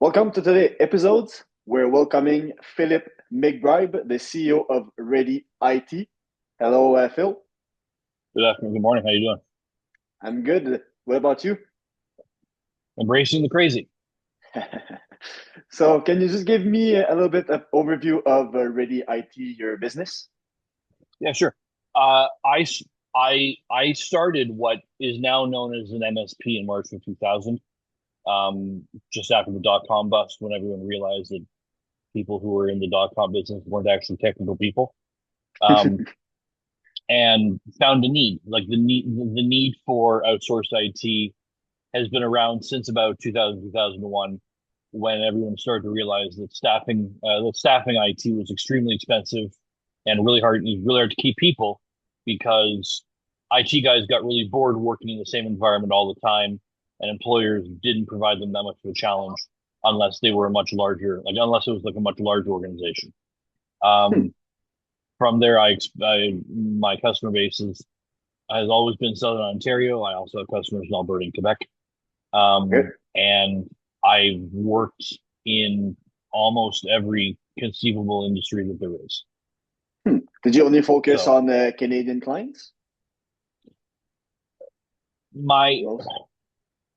Welcome to today's episode. We're welcoming Phillip Mcbride, the CEO of Ready IT. Hello, Phil. Good afternoon, good morning. How you doing? I'm good. What about you? Embracing the crazy. So, can you just give me a little bit of overview of Ready IT, your business? Yeah, sure. I started what is now known as an MSP in March of 2000. Just after the dot-com bust, when everyone realized that people who were in the dot-com business weren't actually technical people. Um, and found a need, like the need for outsourced IT has been around since about 2000, 2001, when everyone started to realize that staffing IT was extremely expensive and really hard to keep people because IT guys got really bored working in the same environment all the time, and employers didn't provide them that much of a challenge unless they were a much larger, like unless it was like a much larger organization. Hmm, Um, from there, my customer base has always been Southern Ontario. I also have customers in Alberta and Quebec. okay. And I've worked in almost every conceivable industry that there is. Did you only focus So on Canadian clients? my You also-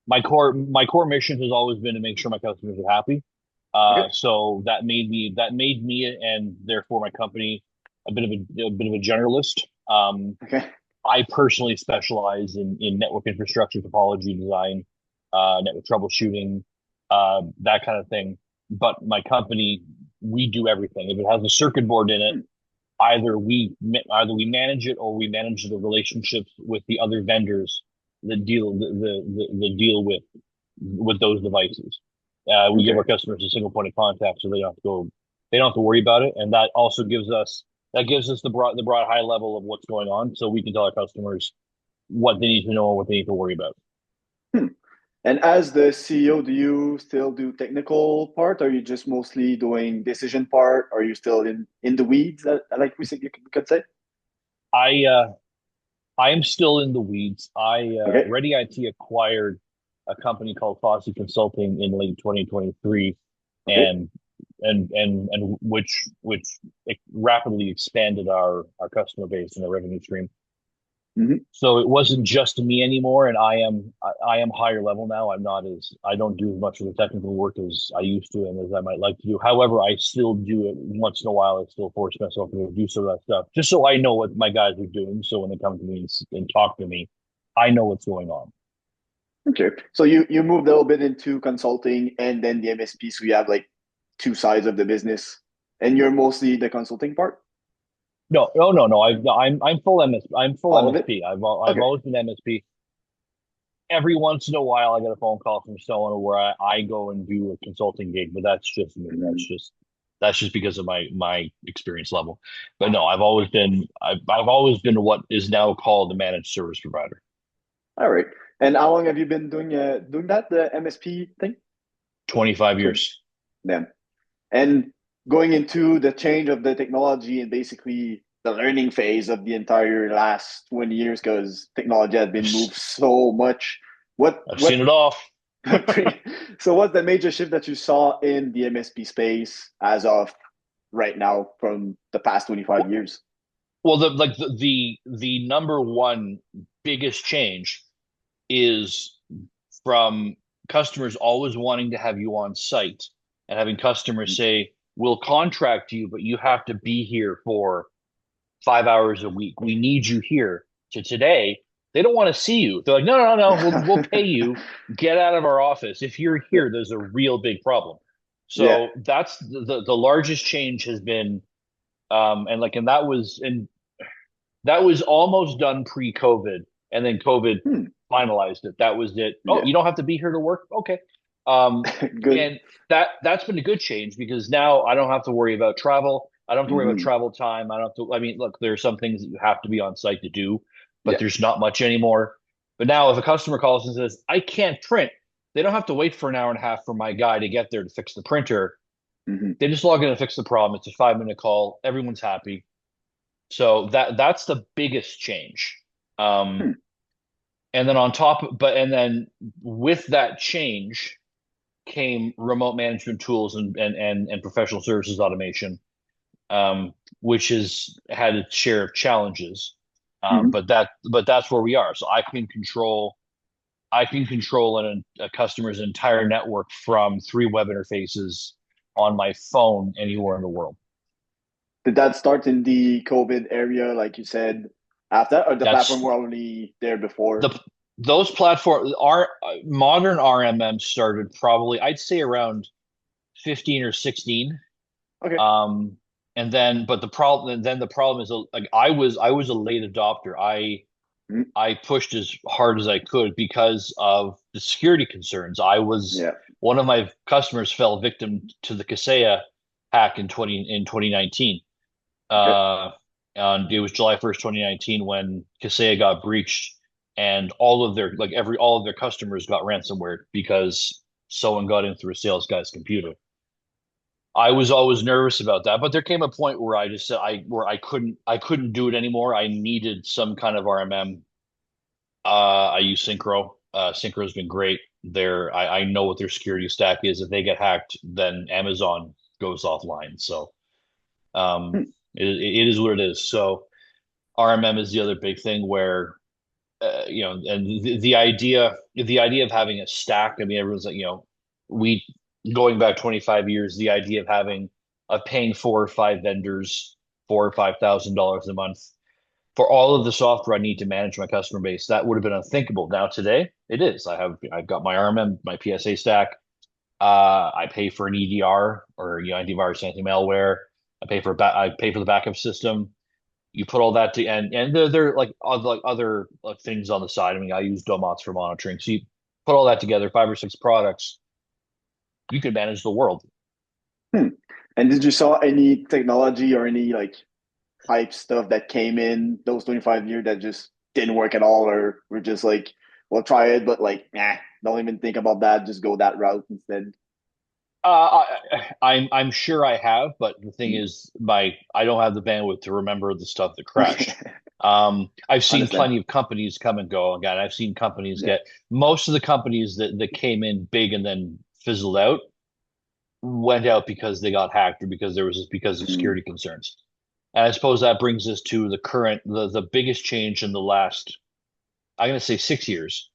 my core mission has always been to make sure my customers are happy. Okay. So that made me and therefore my company a bit of a generalist. Okay. I personally specialize in network infrastructure topology design, network troubleshooting, that kind of thing. But my company, we do everything. If it has a circuit board in it, Hmm, either we manage it or we manage the relationships with the other vendors that deal with those devices. We give okay. our customers a single point of contact, so they don't have to worry about it, and that gives us the broad high level of what's going on, so we can tell our customers what they need to know and what they need to worry about. Hmm. And as the CEO, do you still do technical part? Or are you just mostly doing decision part? Are you still in the weeds, like we could say? I uh, I am still in the weeds. Okay. Ready IT acquired a company called Fossey Consulting in late 2023, Okay. and which rapidly expanded our customer base and our revenue stream. Hmm. So it wasn't just me anymore, and I am higher level now. I don't do as much of the technical work as I used to and as I might like to do. However, I still do it once in a while. I still force myself to do some of that stuff just so I know what my guys are doing. So when they come to me and talk to me, I know what's going on. Okay. So you moved a little bit into consulting and then the MSP. So you have like two sides of the business, and you're mostly the consulting part, No, no, no, no. I'm full MS. I'm full all of it. MSP. I've Okay. always been MSP. Every once in a while, I get a phone call from someone where I go and do a consulting gig, but that's just me. Mhm. That's just because of my experience level. But no, I've always been what is now called a managed service provider. All right. And how long have you been doing that, the MSP thing? 25 20. years. Then. And going into the change of the technology and basically the learning phase of the entire last 20 years, because technology has been moved so much. What I've seen what it all. so what's the major shift that you saw in the MSP space as of right now from the past 25 years? Well, the number one biggest change is from customers always wanting to have you on site and having customers say, "We'll contract you, but you have to be here for 5 hours a week. We need you here." To today, they don't want to see you. They're like, "No, no, no, no. We'll pay you. Get out of our office. If you're here, there's a real big problem." Yeah. So that's the largest change has been, and that was almost done pre-COVID, and then COVID Hmm. finalized it. That was it. Oh, Yeah. you don't have to be here to work? Okay. Um, Good. and that's been a good change because now I don't have to worry about travel. I don't have to worry about Hmm. travel time. I don't have to, I mean, look, there are some things that you have to be on site to do, but Yeah. there's not much anymore. But now if a customer calls and says, I can't print, they don't have to wait for an hour and a half for my guy to get there to fix the printer. Hmm. They just log in and fix the problem. It's a 5 minute call. Everyone's happy. So that's the biggest change. Hmm. And then with that change, came remote management tools and professional services automation, which has had its share of challenges. Mhm. But that's where we are. So I can control a customer's entire network from three web interfaces on my phone anywhere in the world. Did that start in the COVID area, like you said, after, or the platform That's were already there before? the those platforms. Our modern RMM started probably, I'd say, around 15 or 16. Okay. Um, and then the problem is, like, I was a late adopter. Mhm. I pushed as hard as I could because of the security concerns. Yeah. One of my customers fell victim to the Kaseya hack in 2019. Okay. Uh, and it was July 1st, 2019 when Kaseya got breached, and all of their customers got ransomware because someone got in through a sales guy's computer. I was always nervous about that, but there came a point where I just said I couldn't do it anymore. I needed some kind of RMM. I use Synchro. Synchro has been great. I know what their security stack is. If they get hacked, then Amazon goes offline. So um, Hmm. it is what it is. So RMM is the other big thing where and the idea of having a stack. I mean, everyone's like, we going back 25 years, the idea of paying four or five vendors $4,000 or $5,000 a month for all of the software I need to manage my customer base, that would have been unthinkable. Now today, it is. I've got my RMM, my PSA stack. I pay for an EDR or antivirus, anti-malware. I pay for the backup system. You put all that to and there like other like things on the side. I mean, I use Domots for monitoring. So you put all that together, five or six products, you could manage the world. Hmm. And did you saw any technology or any like hype stuff that came in those 25 years that just didn't work at all, or we're just like, we'll try it, but like, nah, don't even think about that. Just go that route instead. I'm sure I have, but the thing Hmm. is, I don't have the bandwidth to remember the stuff that Okay. crashed. I've seen Understand. plenty of companies come and go. Again, I've seen companies Yeah. get most of the companies that came in big and then fizzled out went out because they got hacked or because of Mm. security concerns. And I suppose that brings us to the biggest change in the last, I'm going to say 6 years,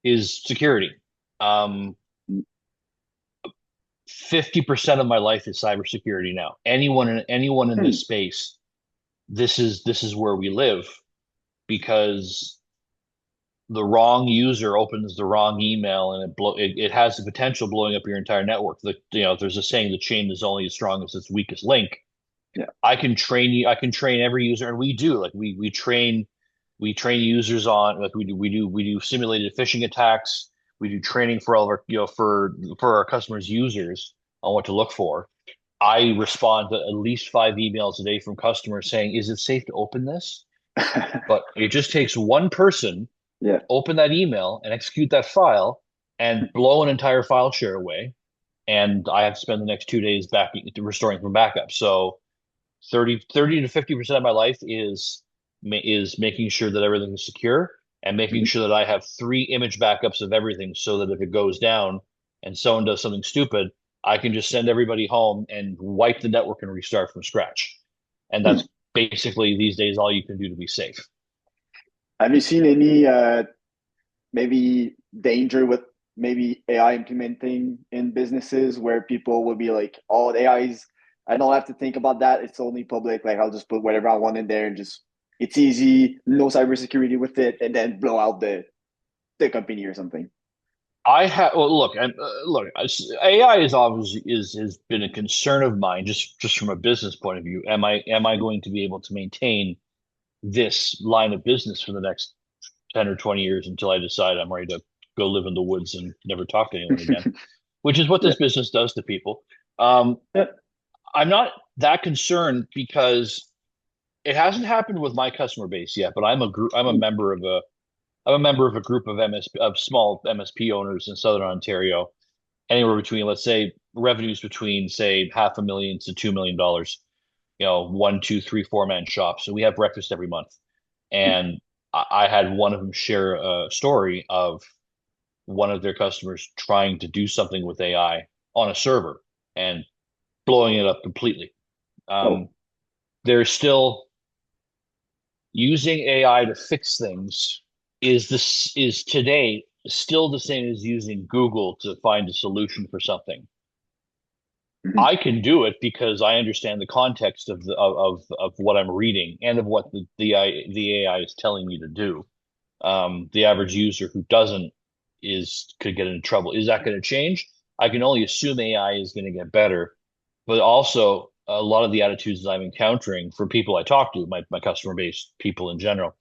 is security. Um, 50% of my life is cybersecurity now. Anyone in Hmm. this space, this is where we live because the wrong user opens the wrong email and it has the potential of blowing up your entire network. There's a saying, the chain is only as strong as its weakest link. Yeah. I can train every user, and we do. Like we train users on, like we do simulated phishing attacks. We do training for all of our for our customers' users on what to look for. I respond to at least five emails a day from customers saying, "Is it safe to open this?" But it just takes one person Yeah. open that email and execute that file and blow an entire file share away, and I have to spend the next 2 days back restoring from backup. So 30 to 50% of my life is making sure that everything is secure and making Mhm. sure that I have three image backups of everything so that if it goes down and someone does something stupid, I can just send everybody home and wipe the network and restart from scratch. And Hmm. that's basically these days all you can do to be safe. Have you seen any maybe danger with maybe AI implementing in businesses where people will be like, oh, the AI's, I don't have to think about that. It's only public. Like I'll just put whatever I want in there and just it's easy, no cybersecurity with it, and then blow out the company or something. I have well, look. AI is obviously is has been a concern of mine just from a business point of view. Am I going to be able to maintain this line of business for the next 10 or 20 years until I decide I'm ready to go live in the woods and never talk to anyone again, which is what Yeah. this business does to people. Um, Yeah. I'm not that concerned because it hasn't happened with my customer base yet, but I'm a member of a group of small MSP owners in Southern Ontario, anywhere between, let's say, revenues between, say, $500,000 to $2 million. One, two, three, four-man shops. So we have breakfast every month. And I had one of them share a story of one of their customers trying to do something with AI on a server and blowing it up completely. Oh, Um, they're still using AI to fix things is today still the same as using Google to find a solution for something. mhm. I can do it because I understand the context of what I'm reading and of what the AI is telling me to do. The average user who doesn't is could get into trouble. Is that going to change? I can only assume AI is going to get better, but also a lot of the attitudes that I'm encountering from people I talk to, my customer base, people in general,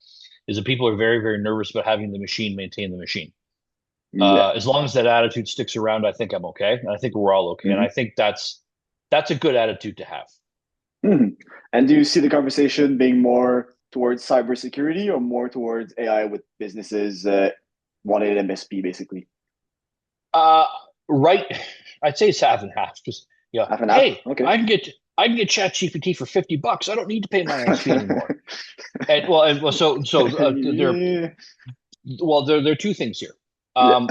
is that people are very, very nervous about having the machine maintain the machine. Yeah. As long as that attitude sticks around, I think I'm okay. And I think we're all okay. And Mhm. I think that's a good attitude to have. Mhm. And do you see the conversation being more towards cybersecurity or more towards AI with businesses wanting an MSP, basically? Uh, right. I'd say it's half and half. Just Half and half? hey, Okay. I can get ChatGPT for $50. I don't need to pay my ISP anymore. And well, Yeah. there are two things here. Yeah. Um,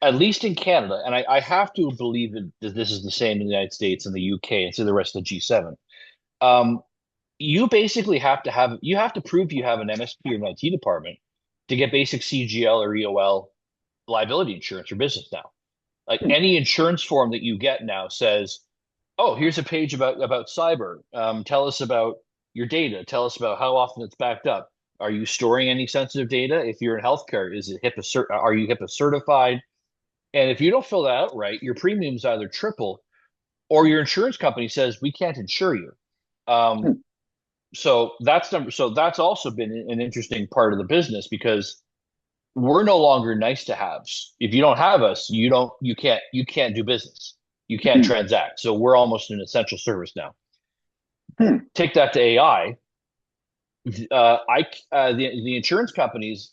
at least in Canada, and I have to believe that this is the same in the United States and the UK and so the rest of the G7. Um, you basically you have to prove you have an MSP or an IT department to get basic CGL or EOL liability insurance for business now. Like Hmm. any insurance form that you get now says, "Oh, here's a page about cyber. Tell us about your data. Tell us about how often it's backed up. Are you storing any sensitive data? If you're in healthcare, is it are you HIPAA certified? And if you don't fill that out right, your premiums either triple or your insurance company says we can't insure you. Um, Hmm. so that's also been an interesting part of the business because we're no longer nice to haves. If you don't have us, you can't do business. You can't Hmm. transact. So we're almost an essential service now. Hmm. Take that to AI. I the insurance companies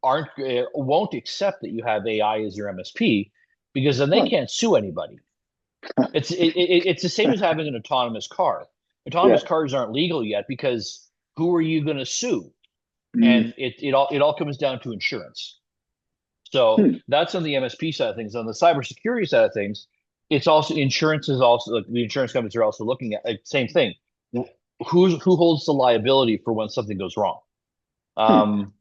aren't won't accept that you have AI as your MSP because then they Huh. can't sue anybody. It's the same as having an autonomous car. Autonomous Yeah. cars aren't legal yet because who are you going to sue? Hmm. And it all comes down to insurance. So Hmm. that's on the MSP side of things. On the cybersecurity side of things, it's also insurance is also like the insurance companies are also looking at like, same thing. Who holds the liability for when something goes wrong? Hmm. Um,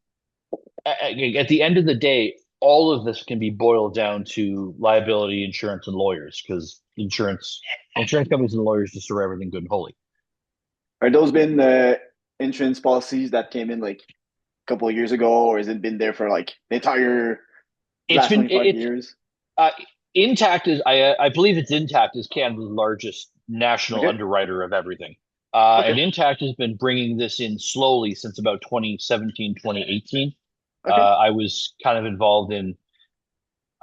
at the end of the day, all of this can be boiled down to liability insurance and lawyers because insurance companies and lawyers just destroy everything good and holy. Are those been insurance policies that came in like a couple of years ago, or has it been there for like the entire It's last been 25 years? uh, Intact is I believe it's Intact is Canada's largest national Okay. underwriter of everything. And Okay. Intact has been bringing this in slowly since about 2017, 2018. Okay. I was kind of involved in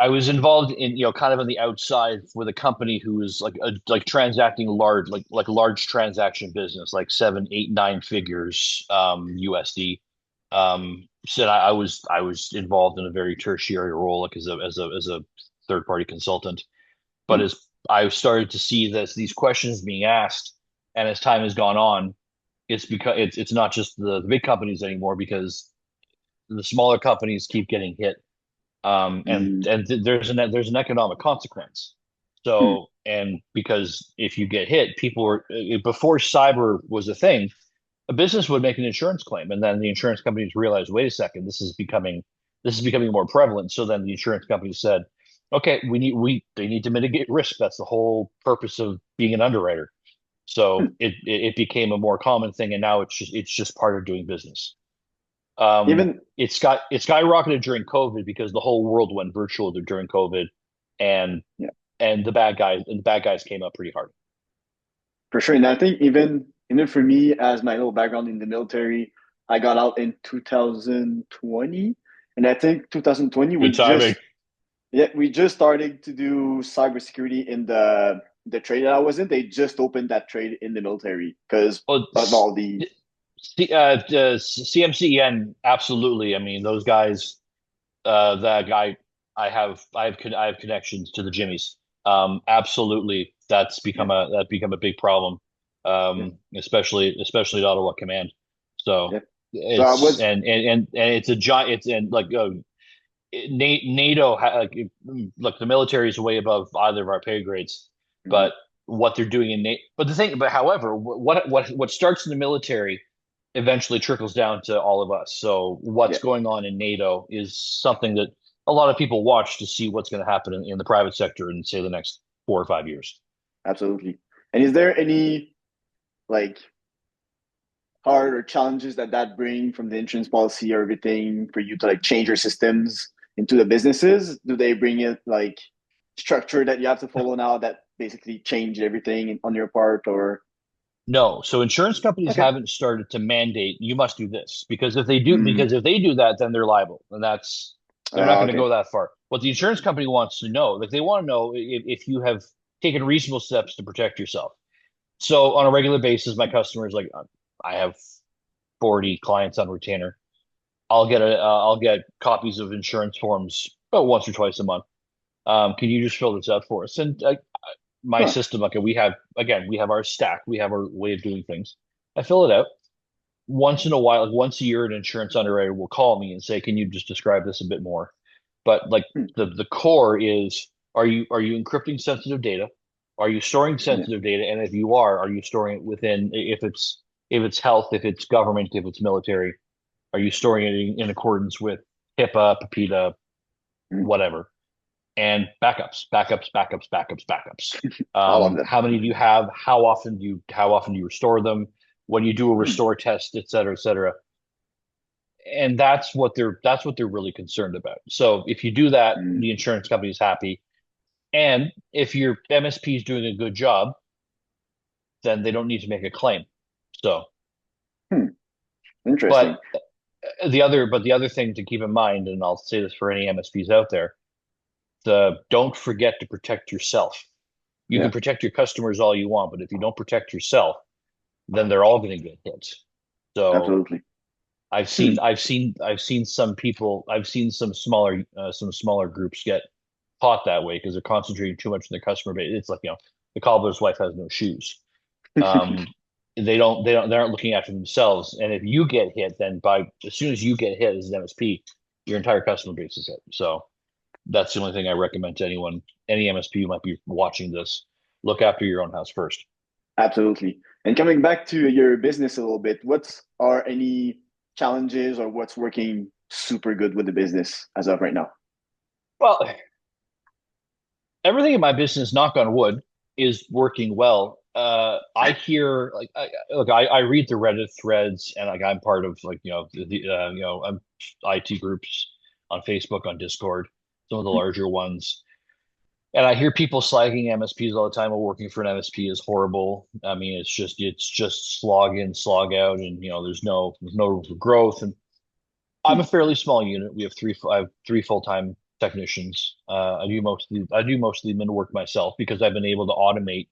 I was involved in, kind of on the outside with a company who was like transacting like large transaction business, like seven, eight, nine figures USD. So I was involved in a very tertiary role, like as a third party consultant. But Hmm. as I started to see these questions being asked, and as time has gone on, it's because it's not just the big companies anymore because the smaller companies keep getting hit Hmm. there's an economic consequence. Hmm. So, and because if you get hit, people were before cyber was a thing, a business would make an insurance claim, and then the insurance companies realized, wait a second, this is becoming more prevalent. So then the insurance companies said, okay, they need to mitigate risk. That's the whole purpose of being an underwriter. So Hmm. it became a more common thing, and now it's just part of doing business. Um, Even it skyrocketed during COVID because the whole world went virtual during COVID, and yeah, the bad guys came up pretty hard. for sure. And I think even for me, as my little background in the military, I got out in 2020, and I think 2020 Good timing. we just started to do cybersecurity in the trade that I was in. They just opened that trade in the military because Well, of all the CMCN, absolutely. I mean, those guys. That guy, I have connections to the Jimmies. Absolutely, yeah, that's become a big problem, yeah, especially at Ottawa Command. So yeah. So I it's was and it's a giant. It's and like NATO, look, the military is way above either of our pay grades, Mhm. but what they're doing in NATO, but however, what starts in the military eventually trickles down to all of us. So what's Yeah, going on in NATO is something that a lot of people watch to see what's going to happen in the private sector in, say, the next 4 or 5 years. absolutely. And is there any like hard or challenges that bring from the insurance policy or everything for you to like change your systems into the businesses? Do they bring it like structure that you have to follow now that basically change everything on your part or No, so insurance companies okay. haven't started to mandate you must do this Mm. because if they do that, then they're liable, and they're not going to Okay. go that far. What the insurance company wants to know, like they want to know if you have taken reasonable steps to protect yourself. So on a regular basis, my customers like I have 40 clients on retainer. I'll get copies of insurance forms about once or twice a month. Can you just fill this out for us? And my Huh. system, okay, we have our stack, we have our way of doing things. I fill it out once in a while, like once a year. An insurance underwriter will call me and say, "Can you just describe this a bit more?" But like Hmm. the core is, are you encrypting sensitive data? Are you storing Yeah. sensitive data? And if you are you storing it within if it's health, if it's government, if it's military? Are you storing it in accordance with HIPAA, PIPEDA, Mm. whatever? And backups. All of them. How many do you have? How often do you restore them? When you do a Hmm. restore test, et cetera, et cetera. And that's what they're really concerned about. So if you do that, Mm. the insurance company is happy. And if your MSP is doing a good job, then they don't need to make a claim. So, Hmm. but Interesting. the other thing to keep in mind, and I'll say this for any MSPs out there, the don't forget to protect yourself. You can Yeah, protect your customers all you want, but if you don't protect yourself, then they're all going to get hit. So absolutely. Hmm. I've seen some people, I've seen some smaller groups get caught that way because they're concentrating too much on their customer base. It's like, the cobbler's wife has no shoes. Um, they aren't looking after themselves. And if you get hit, then as soon as you get hit as an MSP, your entire customer base is hit. So that's the only thing I recommend to any MSP who might be watching this. Look after your own house first. Absolutely. And coming back to your business a little bit, what are any challenges or what's working super good with the business as of right now? Well, everything in my business, knock on wood, is working well. I hear like look, I read the Reddit threads, and like I'm part of like I'm IT groups on Facebook, on Discord, some of the larger ones, and I hear people slagging MSPs all the time. Well, working for an MSP is horrible. I mean, it's just slog in, slog out, and there's no growth. And I'm a fairly small unit. I have three full-time technicians. I do most of the admin work myself because I've been able to automate.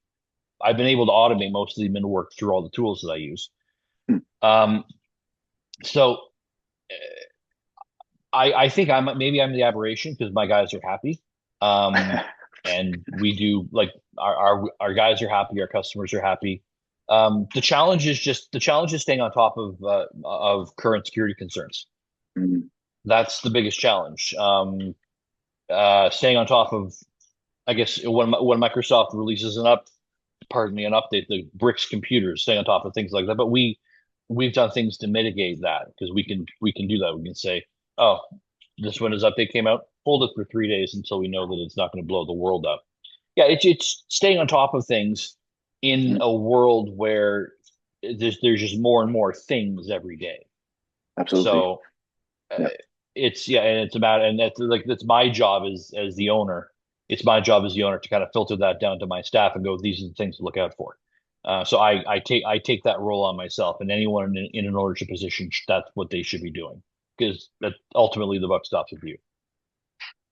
I've been able to automate most of the admin work through all the tools that I use. Um, so I think I'm the aberration because my guys are happy. Um, and we do like our guys are happy, our customers are happy. The challenge is staying on top of current security concerns. Mm. That's the biggest challenge. Staying on top of, I guess, when Microsoft releases an update, the bricks computers, staying on top of things like that. But we've done things to mitigate that because we can do that. We can say, oh, this Windows update came out, hold it for 3 days until we know that it's not going to blow the world up. Yeah, it's staying on top of things in Mm. a world where there's just more and more things every day. Absolutely. So Yeah. it's yeah, and it's about and that's my job as the owner. It's my job as the owner to kind of filter that down to my staff and go, these are the things to look out for. So I take that role on myself, and anyone in an ownership position, that's what they should be doing because that ultimately the buck stops with you.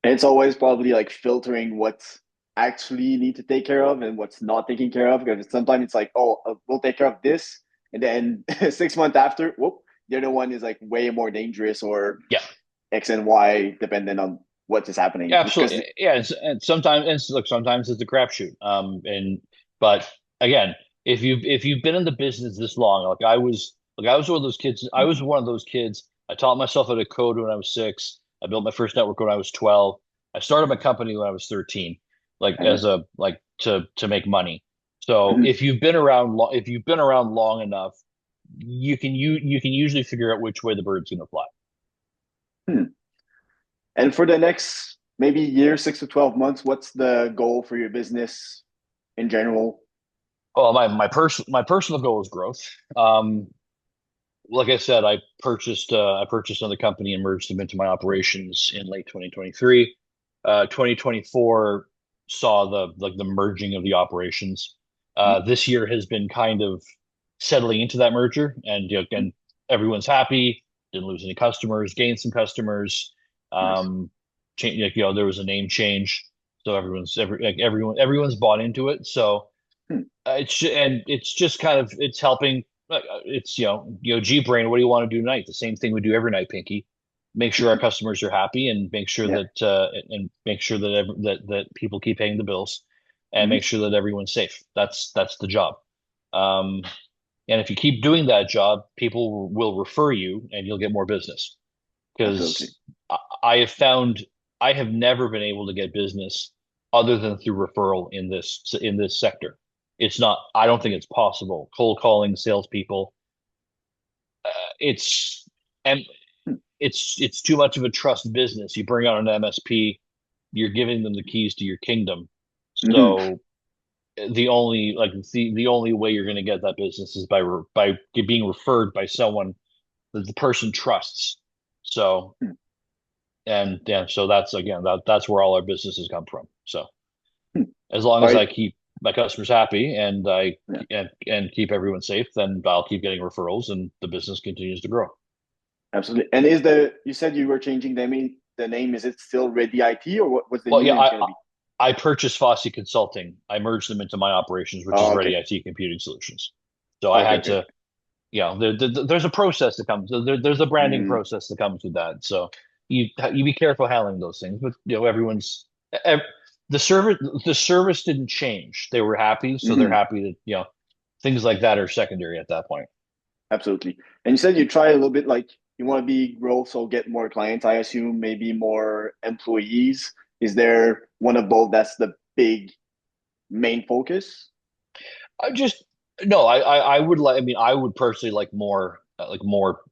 And it's always probably like filtering what's actually need to take care of and what's not taking care of. Because sometimes it's like, oh, we'll take care of this. And then 6 months after, whoop, the other one is like way more dangerous or Yeah, X and Y dependent on what is happening. Just because, absolutely. Yeah, look, sometimes it's a crapshoot. But again, if you've been in the business this long, I was one of those kids. I was one of those kids. I taught myself how to code when I was 6. I built my first network when I was 12. I started my company when I was 13, like Uh-huh. as a like to make money. So Mhm. if you've been around long enough, you can usually figure out which way the bird's going to fly. Hmm. And for the next maybe year, 6 to 12 months, what's the goal for your business in general? Well, my personal goal is growth. Like I said, I purchased another company and merged them into my operations in late 2023. 2024 saw the merging of the operations. This year has been kind of settling into that merger, and Mhm. and everyone's happy. Didn't lose any customers, gained some customers. Nice. Change, there was a name change, so everyone's bought into it. So Hmm. it's just kind of it's helping. It's G brain. What do you want to do tonight? The same thing we do every night, Pinky. Make sure our customers are happy, and Yeah. make sure that people keep paying the bills, and make Hmm. sure that everyone's safe. That's the job. Um, and if you keep doing that job, people will refer you, and you'll get more business. Absolutely. Because I have found I have never been able to get business other than through referral in this sector. It's not. I don't think it's possible. Cold calling salespeople. It's and Hmm. it's too much of a trust business. You bring on an MSP, you're giving them the keys to your kingdom. Hmm. So the only way you're going to get that business is by being referred by someone that the person trusts. So Hmm. and yeah, so that's again that's where all our businesses come from. So Hmm. as long All as right. I keep my customers happy and Yeah. and keep everyone safe, then I'll keep getting referrals and the business continues to grow. Absolutely. And is the you said you were changing the name, is it still Ready IT or what's the Well, new yeah, name's gonna be? I purchased Fossey Consulting. I merged them into my operations, which is Oh, Ready okay. IT Computing Solutions. So I Okay, had okay. to, there's a process that comes. There's a branding Mm, process that comes with that. So you be careful handling those things. But everyone's ev- the service didn't change. They were happy, so they're hmm. happy that things like that are secondary at that point. Absolutely. And you said you try a little bit like you want to be growth, so get more clients. I assume maybe more employees. Is there one of both that's the big main focus? I just no, I would like. I mean, I would personally like more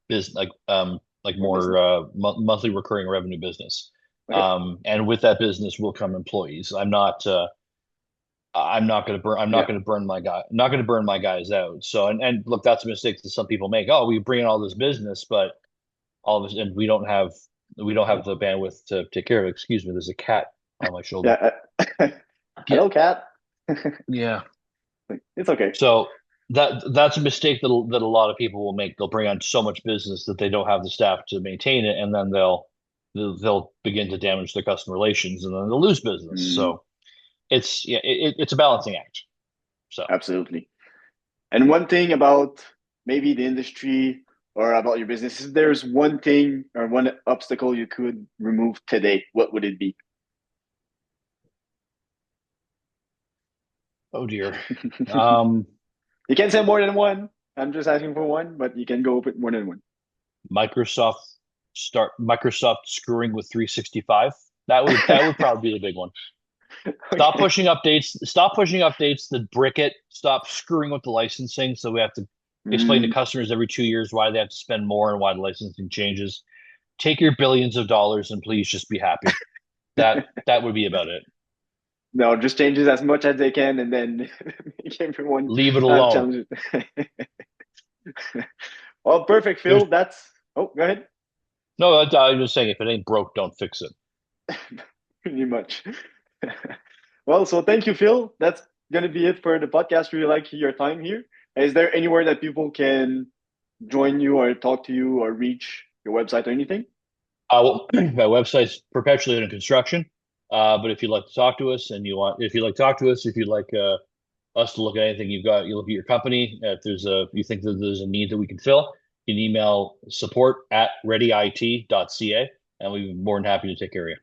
business, like More more business. monthly recurring revenue business. Okay. And with that business will come employees. I'm not Yeah. going to burn my guy. I'm not going to burn my guys out. So and look, that's a mistake that some people make. Oh, we bring in all this business, but all of us and we don't have the bandwidth to take care of it. Excuse me, there's a cat on my shoulder. Yeah. Yeah, Hello, cat. yeah. It's okay. So that's a mistake that a lot of people will make. They'll bring on so much business that they don't have the staff to maintain it, and then they'll begin to damage their customer relations, and then they'll lose business. Mm, So it's a balancing act. So absolutely. And one thing about maybe the industry or about your business, if there's one thing or one obstacle you could remove today, what would it be? oh dear. Um, You can say more than one. I'm just asking for one, but you can go with more than one. Microsoft Microsoft screwing with 365. That would probably be the big one. Okay. Stop pushing updates that brick it. Stop screwing with the licensing. So we have to explain to Mm, customers every 2 years why they have to spend more and why the licensing changes. Take your billions of dollars and please just be happy. That would be about it. no, just changes as much as they can and then make everyone Leave it have alone. challenges. Well, perfect, There's Phil. That's, oh, go ahead. no. I'm just saying, if it ain't broke, don't fix it. Pretty much. Well, so thank you, Phil. That's going to be it for the podcast. Really like your time here. Is there anywhere that people can join you or talk to you or reach your website or anything? Well, my website's perpetually under construction. But if you'd like to talk to us if you'd like to talk to us, if you'd like us to look at anything you look at your company. If you think that there's a need that we can fill, you can email support@readyit.ca, and we'd be more than happy to take care of you.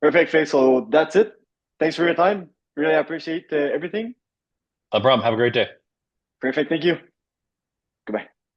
Perfect, Phil. So that's it. Thanks for your time. Really appreciate everything. No problem. Have a great day. Perfect. Thank you.